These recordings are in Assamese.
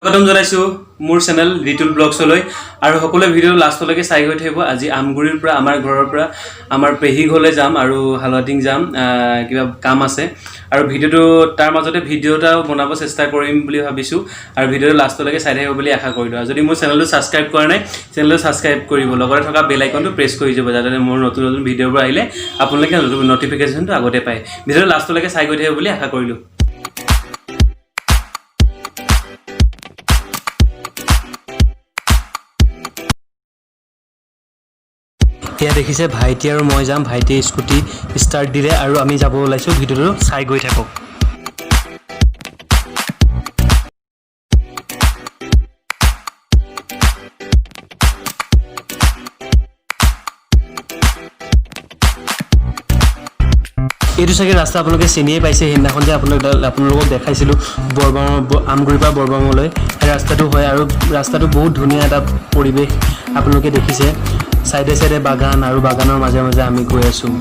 স্বাগতম জনাইছো মোৰ চেনেল ৰিতুল ব্লগছলৈ আৰু সকলো ভিডিও লাষ্টলৈকে চাই গৈ থাকিব। আজি আমগুৰিৰ পৰা আমাৰ ঘৰৰ পৰা আমাৰ পেহী ঘৰলৈ যাম আৰু হালুৱাটিং যাম, কিবা কাম আছে আৰু ভিডিওটো তাৰ মাজতে ভিডিওটাও বনাব চেষ্টা কৰিম বুলি ভাবিছোঁ আৰু ভিডিওটো লাষ্টলৈকে চাই থাকিব বুলি আশা কৰিলোঁ। আৰু যদি মোৰ চেনেলটো ছাবস্ক্ৰাইব কৰা নাই চেনেলটো ছাবস্ক্ৰাইব কৰিব, লগতে থকা বেল আইকনটো প্ৰেছ কৰি যাব যাতে মোৰ নতুন নতুন ভিডিঅ'বোৰ আহিলে আপোনালোকে নটিফিকেশ্যনটো আগতে পায়। ভিডিওটো লাষ্টলৈকে চাই গৈ থাকিব বুলি আশা কৰিলোঁ। এয়া দেখিছে ভাইটি আৰু মই যাম, ভাইটিয়ে স্কুটি ষ্টাৰ্ট দিলে আৰু আমি যাব ওলাইছোঁ। ভিডিঅ'টো চাই গৈ থাকক। এইটো চাগে ৰাস্তা আপোনালোকে চিনিয়ে পাইছে, সেইদিনাখন যে আপোনালোকক দেখাইছিলোঁ আমগুৰিৰ পৰা বৰবাঙলৈ সেই ৰাস্তাটো হয় আৰু ৰাস্তাটো বহুত ধুনীয়া এটা পৰিৱেশ আপোনালোকে দেখিছে। চাইডে চাইডে বাগান আৰু বাগানৰ মাজে মাজে আমি গৈ আছোঁ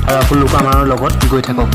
আৰু আপোনালোকো আমাৰ লগত গৈ থাকক।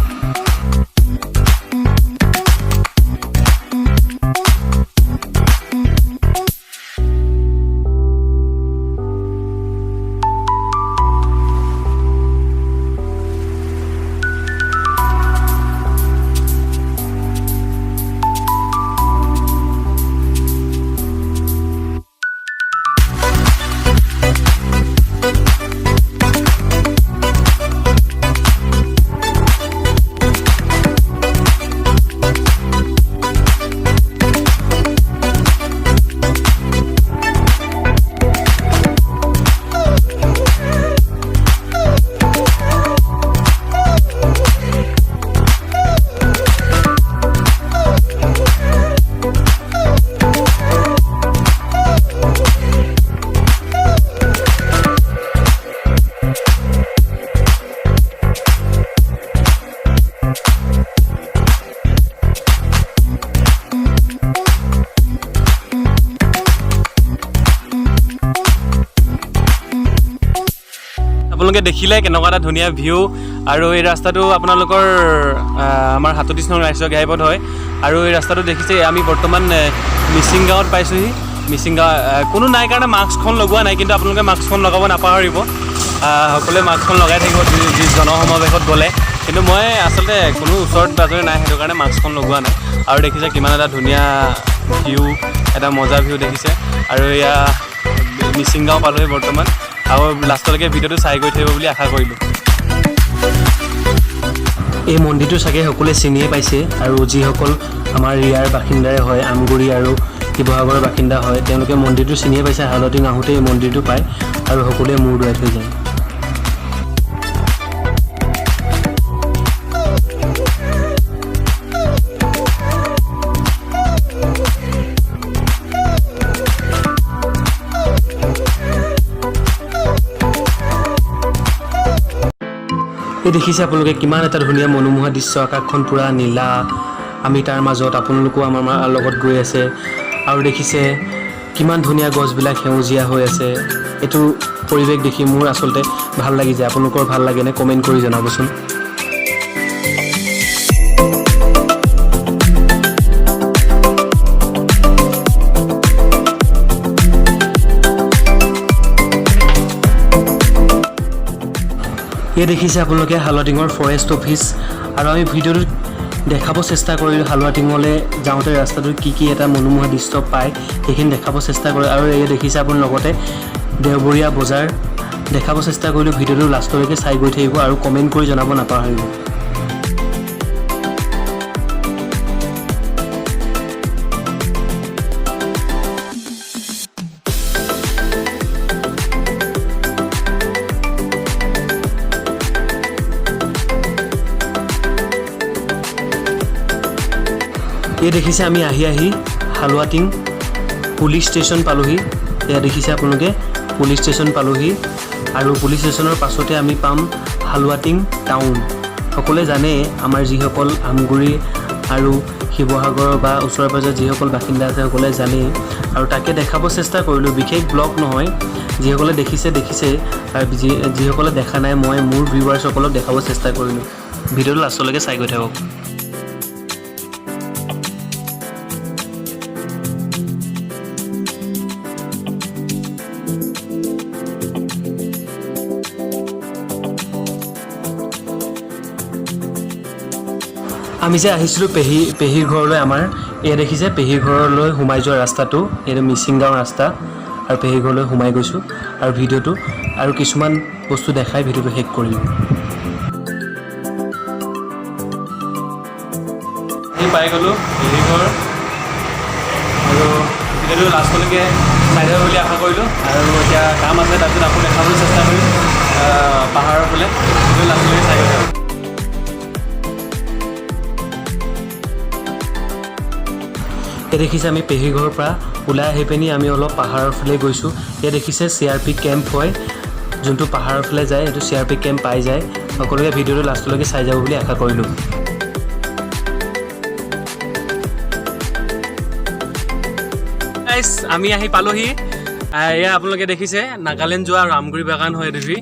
আপোনালোকে দেখিলে কেনেকুৱা এটা ধুনীয়া ভিউ আৰু এই ৰাস্তাটো আপোনালোকৰ আমাৰ ৩৭ নং ৰাইজৰ ঘাইপথ হয় আৰু এই ৰাস্তাটো দেখিছে আমি বৰ্তমান মিচিং গাঁৱত পাইছোঁহি। মিচিং গাঁও কোনো নাই কাৰণে মাস্কখন লগোৱা নাই, কিন্তু আপোনালোকে মাস্কখন লগাব নাপাহৰিব। সকলোৱে মাস্কখন লগাই থাকিব যি জনসমাৱেশত গ'লে, কিন্তু মই আচলতে কোনো ওচৰত পাজৰে নাই, সেইটো কাৰণে মাস্কখন লগোৱা নাই। আৰু দেখিছে কিমান এটা ধুনীয়া ভিউ, এটা মজা ভিউ দেখিছে। আৰু এয়া মিচিং গাঁও পালোহি বৰ্তমান আৰু লাষ্টলৈকে ভিডিঅ'টো চাই গৈ থাকিব বুলি আশা কৰিলোঁ। এই মন্দিৰটো চাগে সকলোৱে চিনিয়ে পাইছে আৰু যিসকল আমাৰ ইয়াৰ বাসিন্দাৰে হয়, আমগুৰি আৰু শিৱসাগৰৰ বাসিন্দা হয়, তেওঁলোকে মন্দিৰটো চিনিয়ে পাইছে। হালুৱাটিং আহোঁতে এই মন্দিৰটো পায় আৰু সকলোৱে মূৰ দোৱাই থৈ যায়। এই দেখিছে আপোনালোকে কিমান এটা ধুনীয়া মনোমোহা দৃশ্য, আকাশখন পূৰা নীলা, আমি তাৰ মাজত, আপোনালোকো আমাৰ লগত গৈ আছে আৰু দেখিছে কিমান ধুনীয়া গছবিলাক সেউজীয়া হৈ আছে। এইটো পৰিৱেশ দেখি মোৰ আচলতে ভাল লাগি যায়। আপোনালোকৰ ভাল লাগেনে কমেণ্ট কৰি জনাবচোন। এই দেখিছে আপোনালোকে হালুৱাটিঙৰ ফৰেষ্ট অফিচ আৰু আমি ভিডিঅ'টোত দেখাব চেষ্টা কৰিলোঁ হালুৱাটিঙলৈ যাওঁতে ৰাস্তাটোত কি কি এটা মনোমোহা দৃশ্য পায় সেইখিনি দেখাব চেষ্টা কৰোঁ। আৰু এই দেখিছে আপুনি লগতে দেওবৰীয়া বজাৰ দেখাব চেষ্টা কৰিলোঁ। ভিডিঅ'টো লাষ্টলৈকে চাই গৈ থাকিব আৰু কমেণ্ট কৰি জনাব নাপাহৰিব। এই দেখিছে আমি আহি হালুৱাটিং পুলিচ ষ্টেচন পালোহি। এয়া দেখিছে আপোনালোকে পুলিচ ষ্টেচন পালোহি আৰু পুলিচ ষ্টেচনৰ পাছতে আমি পাম হালুৱাটিং টাউন। সকলোৱে জানে আমাৰ যিসকল আমগুৰি আৰু শিৱসাগৰ বা ওচৰে পাজৰে যিসকল বাসিন্দা আছে সকলোৱে জানেই আৰু তাকে দেখাব চেষ্টা কৰিলোঁ। বিশেষ ব্লগ নহয়, যিসকলে দেখিছে আৰু যিসকলে দেখা নাই মই মোৰ ভিউৱাৰ্ছসকলক দেখাব চেষ্টা কৰিলোঁ। ভিডিঅ'টো লাষ্টলৈকে চাই গৈ থাকক। আমি যে আহিছিলোঁ পেহীৰ ঘৰলৈ আমাৰ এয়া দেখিছে পেহীৰ ঘৰলৈ সোমাই যোৱা ৰাস্তাটো এইটো মিচিং গাঁৱৰ ৰাস্তা আৰু পেহীৰ ঘৰলৈ সোমাই গৈছোঁ আৰু ভিডিঅ'টো আৰু কিছুমান বস্তু দেখাই ভিডিঅ'টো শেষ কৰিম পাই গ'লোঁ পেহীৰ ঘৰ আৰু ভিডিঅ'টো লাষ্টলৈকে চাই দিব বুলি আশা কৰিলোঁ আৰু এতিয়া কাম আছে তাৰপিছত আকৌ দেখাবলৈ চেষ্টা কৰিম পাহাৰৰ ফালে ভিডিঅ' লাষ্টলৈকে চাই গ'লোঁ এতিয়া দেখিছে আমি পেহীৰ ঘৰৰ পৰা ওলাই আহি পিনি আমি অলপ পাহাৰৰ ফালে গৈছোঁ এতিয়া দেখিছে CRP কেম্প হয় যোনটো পাহাৰৰ ফালে যায় এইটো CRP কেম্প পাই যায় সকলোকে ভিডিঅ'টো লাষ্টলৈকে চাই যাব বুলি আশা কৰিলোঁ আমি আহি পালোহি এয়া আপোনালোকে দেখিছে নাগালেণ্ড যোৱা আমগুৰি বাগান হয় দেখি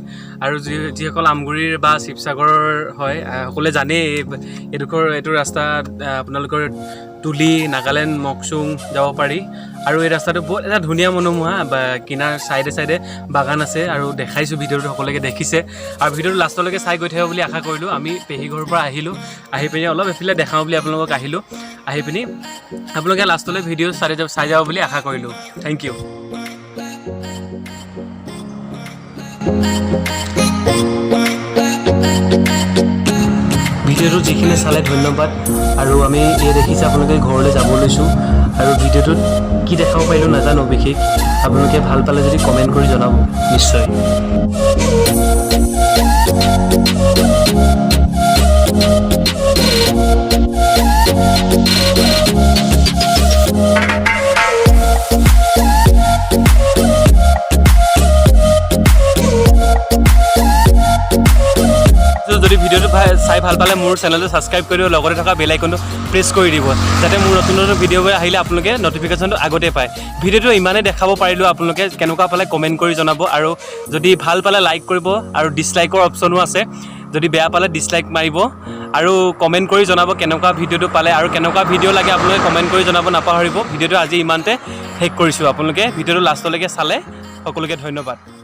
আৰু যিসকল আমগুৰিৰ বা শিৱসাগৰৰ হয় সকলোৱে জানেই এইটো ৰাস্তাত আপোনালোকৰ তুলি নাগালেণ্ড মকচুং যাব পাৰি আৰু এই ৰাস্তাটো বহুত এটা ধুনীয়া মনোমোহা বা কিনাৰ চাইডে বাগান আছে আৰু দেখাইছোঁ ভিডিঅ'টো সকলোকে দেখিছে আৰু ভিডিঅ'টো লাষ্টলৈকে চাই গৈ থাকিব বুলি আশা কৰিলোঁ আমি পেহী ঘৰৰ পৰা আহিলোঁ আহি পিনি অলপ এফালে দেখাওঁ বুলি আপোনালোকক আহিলোঁ আহি পিনি আপোনালোকে লাষ্টলৈ ভিডিঅ' চাই যাব বুলি আশা কৰিলোঁ থেংক ইউ ভিডিঅ'টো যিখিনি চালে ধন্যবাদ আৰু আমি এই দেখিছে আপোনালোকে ঘৰলৈ যাব লৈছোঁ আৰু ভিডিঅ'টোত কি দেখাব পাৰিলোঁ নাজানো বিশেষ আপোনালোকে ভাল পালে যদি কমেণ্ট কৰি জনাব নিশ্চয় যদি ভিডিঅ'টো চাই ভাল পালে মোৰ চেনেলটো ছাবস্ক্ৰাইব কৰি দিব লগতে থকা বেল আইকনটো প্ৰেছ কৰি দিব যাতে মোৰ নতুন ভিডিঅ'বোৰ আহিলে আপোনালোকে নটিফিকেশ্যনটো আগতে পায় ভিডিঅ'টো ইমানেই দেখাব পাৰিলোঁ আপোনালোকে কেনেকুৱা পালে কমেণ্ট কৰি জনাব আৰু যদি ভাল পালে লাইক কৰিব আৰু ডিছলাইকৰ অপশ্যনো আছে যদি বেয়া পালে ডিছলাইক মাৰিব আৰু কমেণ্ট কৰি জনাব কেনেকুৱা ভিডিঅ'টো পালে আৰু কেনেকুৱা ভিডিঅ' লাগে আপোনালোকে কমেণ্ট কৰি জনাব নাপাহৰিব ভিডিঅ'টো আজি ইমানতে শেষ কৰিছোঁ আপোনালোকে ভিডিঅ'টো লাষ্টলৈকে চালে সকলোকে ধন্যবাদ